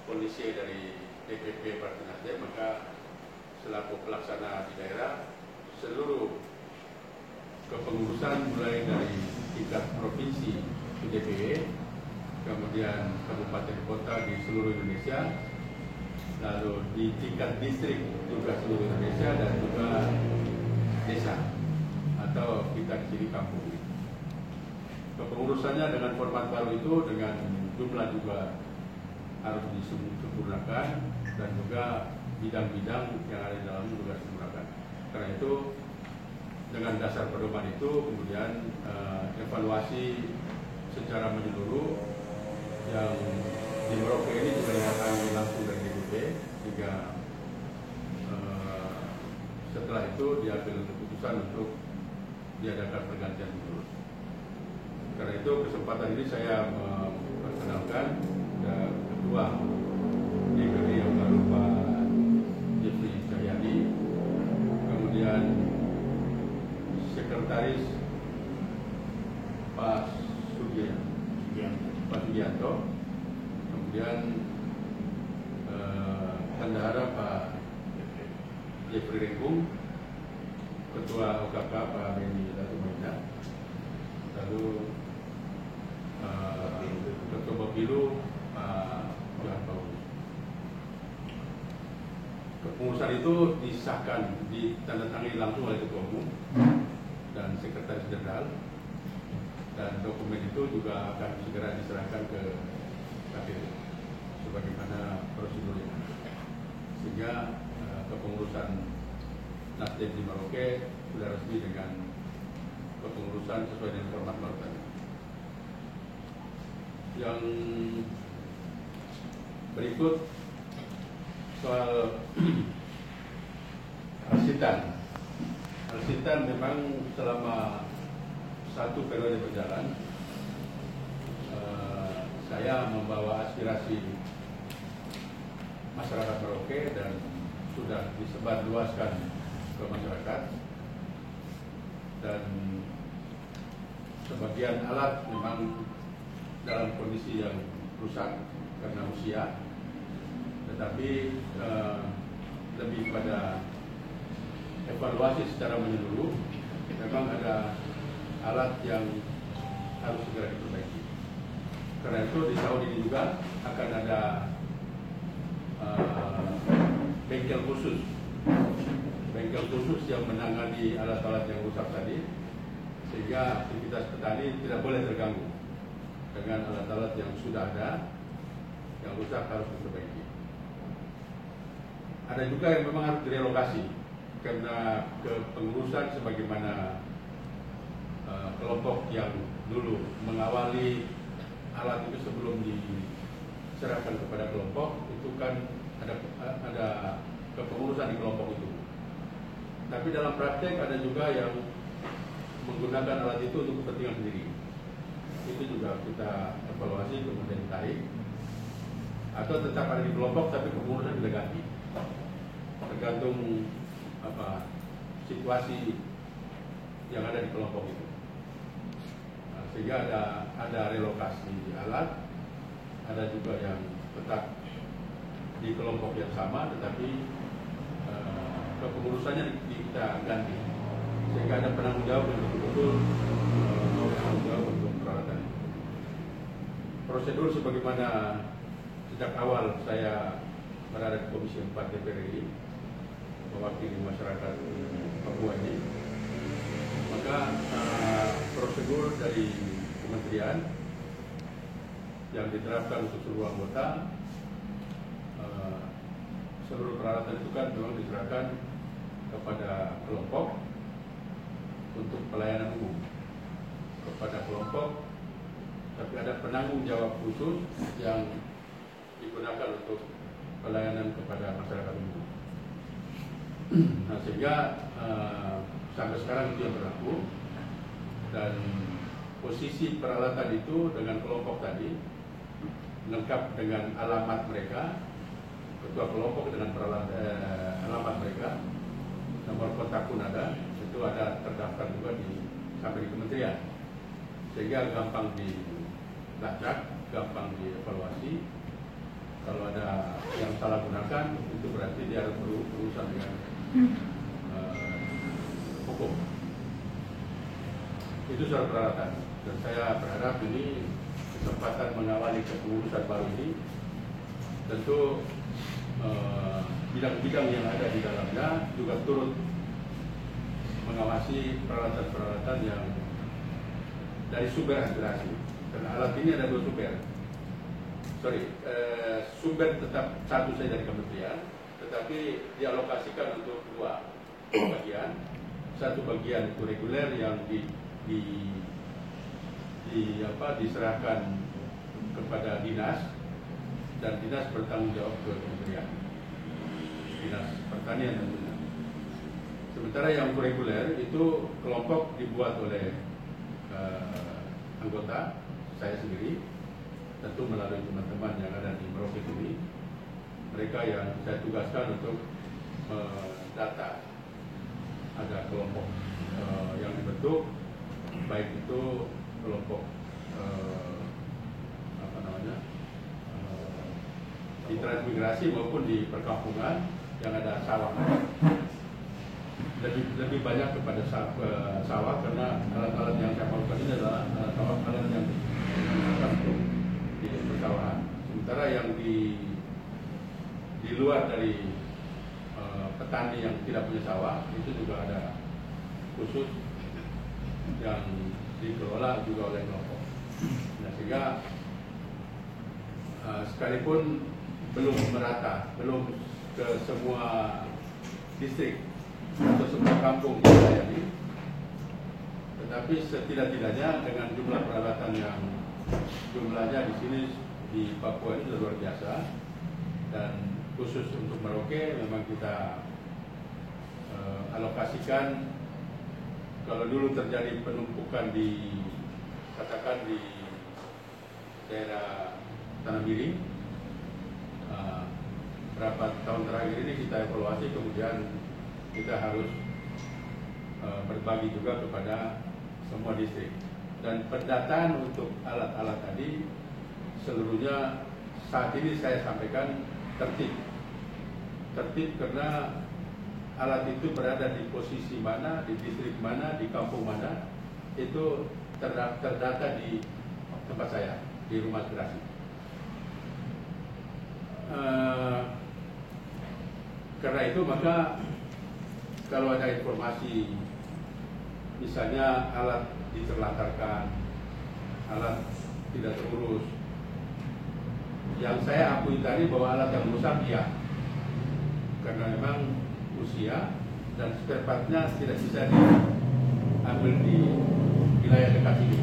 kondisi dari DPP Partai Nasdem, maka selaku pelaksana di daerah, seluruh kepengurusan mulai dari tingkat provinsi ke DPW, kemudian kabupaten kota di seluruh Indonesia, lalu di tingkat distrik juga seluruh Indonesia, dan juga desa atau kita di sini kampung. Kepengurusannya dengan format baru itu dengan jumlah juga harus disempurnakan, dan juga bidang-bidang yang ada di dalam juga disempurnakan. Karena itu dengan dasar pedoman itu kemudian evaluasi secara menyeluruh yang di Merauke ini juga dilakukan langsung dari DPP, sehingga setelah itu diambil keputusan untuk diadakan pergantian gubernur. Karena itu kesempatan ini saya memperkenalkan Ketua DPD yang baru Pak Jeffrey Cahyadi, kemudian Sekretaris Pak Sugianto, kemudian Bendahara Pak Jeffrey Renggung, Ketua OKK Pak Benny Latumaina, lalu Ketua Bapilu Pak Johan Paulus. Kepengurusan itu disahkan, ditandatangani langsung oleh Ketua Umum dan Sekretaris Jenderal, dan dokumen itu juga akan segera diserahkan ke KPU sebagaimana prosedurnya, sehingga kepengurusan Nasdem di Merauke sudah resmi dengan kepengurusan sesuai dengan format baru tadi. Yang berikut soal Alsitan. Alsitan memang selama satu periode berjalan, saya membawa aspirasi masyarakat Merauke dan sudah disebar luaskan ke masyarakat, dan sebagian alat memang dalam kondisi yang rusak karena usia, tetapi lebih pada evaluasi secara menyeluruh. Memang ada alat yang harus segera diperbaiki. Karena itu di tahun ini juga akan ada bengkel khusus yang menangani alat-alat yang rusak tadi, sehingga aktivitas petani tidak boleh terganggu dengan alat-alat yang sudah ada, yang rusak harus diperbaiki. Ada juga yang memang harus direlokasi karena kepengurusan sebagaimana kelompok yang dulu mengawali alat itu sebelum diserahkan kepada kelompok itu kan ada kepengurusan di kelompok itu. Tapi dalam praktek ada juga yang menggunakan alat itu untuk kepentingan sendiri. Itu juga kita evaluasi kemudian ditarik, atau tetap ada di kelompok tapi kepengurusan dilegati, tergantung situasi yang ada di kelompok itu. Sehingga ada relokasi alat, ada juga yang tetap di kelompok yang sama, tetapi kepengurusannya kita ganti, sehingga ada penanggung jawab yang betul-betul penanggung jawab untuk peralatan itu. Prosedur sebagaimana sejak awal saya berada di Komisi 4 DPR RI mewakili masyarakat Papua ini, maka prosedur dari kementerian yang diterapkan untuk seluruh anggota, seluruh peralatan itu kan memang diserahkan kepada kelompok untuk pelayanan umum, kepada kelompok, tapi ada penanggung jawab khusus yang digunakan untuk pelayanan kepada masyarakat umum. Nah, sehingga sampai sekarang itu yang berlaku, dan posisi peralatan itu dengan kelompok tadi lengkap dengan alamat mereka, ketua kelompok dengan alamat mereka, nomor kontak pun ada, itu ada terdaftar juga sampai di kementerian, sehingga gampang dilacak, gampang dievaluasi, Kalau ada yang salah gunakan, itu berarti dia harus berurusan dengan hukum. Itu soal peralatan. Dan saya berharap ini kesempatan mengawali kepengurusan baru ini, tentu bidang-bidang yang ada di dalamnya juga turut mengawasi peralatan-peralatan yang dari sumber aspirasi. Karena alat ini ada 2 sumber. Sumber tetap satu saja dari kementerian, tetapi dialokasikan untuk 2 bagian. Satu bagian itu reguler yang diserahkan kepada dinas, dan dinas bertanggung jawab ke kementerian, dinas pertanian tentunya. Sementara yang reguler itu kelompok dibuat oleh anggota saya sendiri, tentu melalui teman-teman yang ada di Merauke ini. Mereka yang saya tugaskan untuk mendata. Ada kelompok yang dibentuk, baik itu kelompok di transmigrasi maupun di perkampungan yang ada sawah. Lebih banyak kepada sawah, karena alat-alat yang saya maksudkan ini adalah alat yang untuk di persawahan. Sementara yang di luar dari petani yang tidak punya sawah, itu juga ada khusus yang dikelola juga oleh kelompok. Nah, sehingga sekalipun belum merata, belum ke semua distrik atau semua kampung yang dilayani, tetapi setidak-tidaknya dengan jumlah peralatan yang jumlahnya di sini di Papua ini luar biasa, dan khusus untuk Merauke memang kita alokasikan. Kalau dulu terjadi penumpukan di daerah Tanah Miring, berapa tahun terakhir ini kita evaluasi, kemudian kita harus berbagi juga kepada semua distrik. Dan pendataan untuk alat-alat tadi seluruhnya saat ini saya sampaikan tertib karena alat itu berada di posisi mana, di distrik mana, di kampung mana, itu terdata di tempat saya, di rumah aspirasi. Karena itu maka kalau ada informasi misalnya alat diterlantarkan, alat tidak terurus, yang saya akui tadi bahwa alat yang rusak iya, karena memang usia dan spare partnya tidak bisa diambil di wilayah dekat ini.